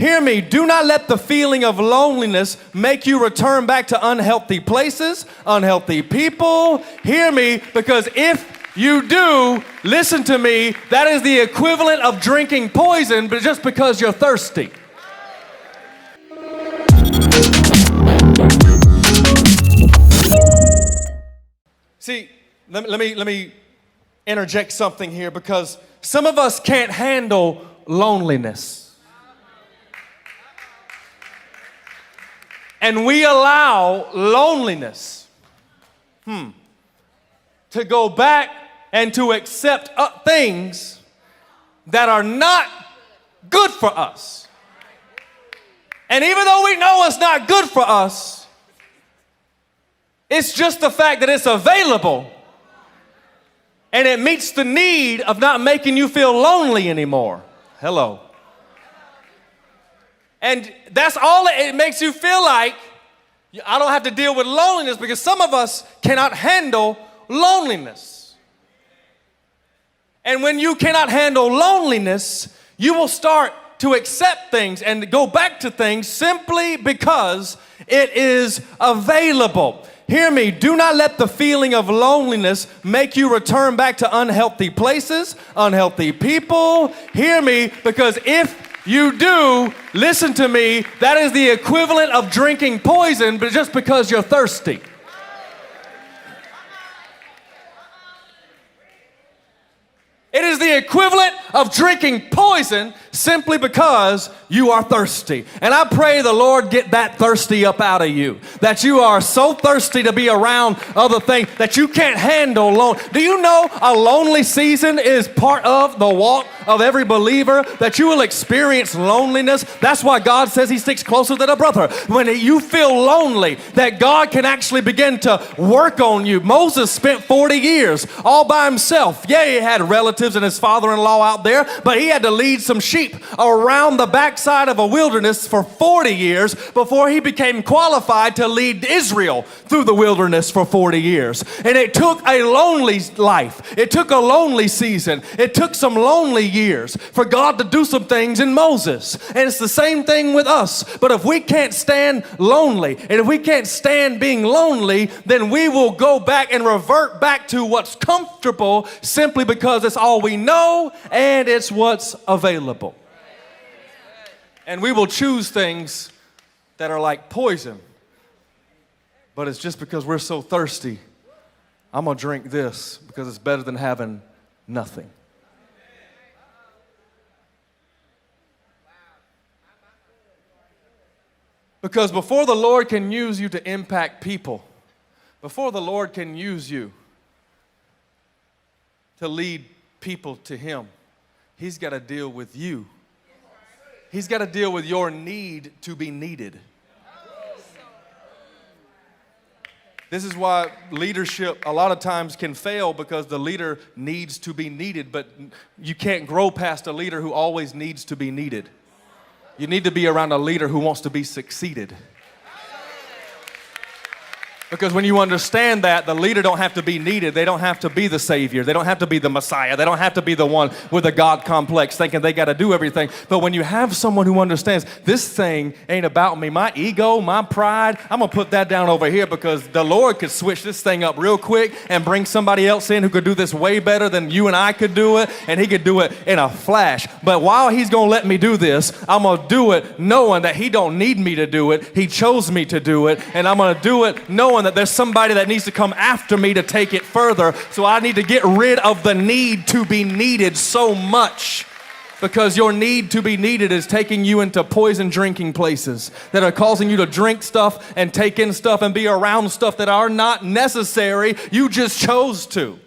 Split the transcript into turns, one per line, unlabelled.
Hear me, do not let the feeling of loneliness make you return back to unhealthy places, unhealthy people. Hear me, because if you do, listen to me, that is the equivalent of drinking poison, but just because you're thirsty. See, let me interject something here, because some of us can't handle loneliness. And we allow loneliness to go back and to accept things that are not good for us. And even though we know it's not good for us, it's just the fact that it's available and it meets the need of not making you feel lonely anymore. Hello. And that's all it makes you feel like. I don't have to deal with loneliness, because some of us cannot handle loneliness. And when you cannot handle loneliness, you will start to accept things and go back to things simply because it is available. Hear me, do not let the feeling of loneliness make you return back to unhealthy places, unhealthy people. Hear me, because if you do, listen to me, that is the equivalent of drinking poison, but just because you're thirsty. It is the equivalent of drinking poison simply because you are thirsty. And I pray the Lord get that thirsty up out of you, that you are so thirsty to be around other things that you can't handle alone. Do you know a lonely season is part of the walk of every believer, that you will experience loneliness? That's why God says he sticks closer than a brother. When you feel lonely, that God can actually begin to work on you. Moses spent 40 years all by himself. Yeah, he had relatives and his father-in-law out there, but he had to lead some sheep around the backside of a wilderness for 40 years before he became qualified to lead Israel through the wilderness for 40 years. And it took a lonely life. It took a lonely season. It took some lonely years for God to do some things in Moses. And it's the same thing with us. But if we can't stand lonely, and if we can't stand being lonely, then we will go back and revert back to what's comfortable simply because it's all we know and it's what's available. And we will choose things that are like poison, but it's just because we're so thirsty. I'm gonna drink this because it's better than having nothing. Because before the Lord can use you to impact people, before the Lord can use you to lead people to him, he's got to deal with you. He's got to deal with your need to be needed. This is why leadership a lot of times can fail, because the leader needs to be needed, but you can't grow past a leader who always needs to be needed. You need to be around a leader who wants to be succeeded. Because when you understand that, the leader don't have to be needed. They don't have to be the Savior. They don't have to be the Messiah. They don't have to be the one with a God complex thinking they got to do everything. But when you have someone who understands, this thing ain't about me, my ego, my pride, I'm going to put that down over here, because the Lord could switch this thing up real quick and bring somebody else in who could do this way better than you and I could do it, and he could do it in a flash. But while he's going to let me do this, I'm going to do it knowing that he don't need me to do it. He chose me to do it, and I'm going to do it knowing that there's somebody that needs to come after me to take it further. So I need to get rid of the need to be needed so much, because your need to be needed is taking you into poison drinking places that are causing you to drink stuff and take in stuff and be around stuff that are not necessary. You just chose to.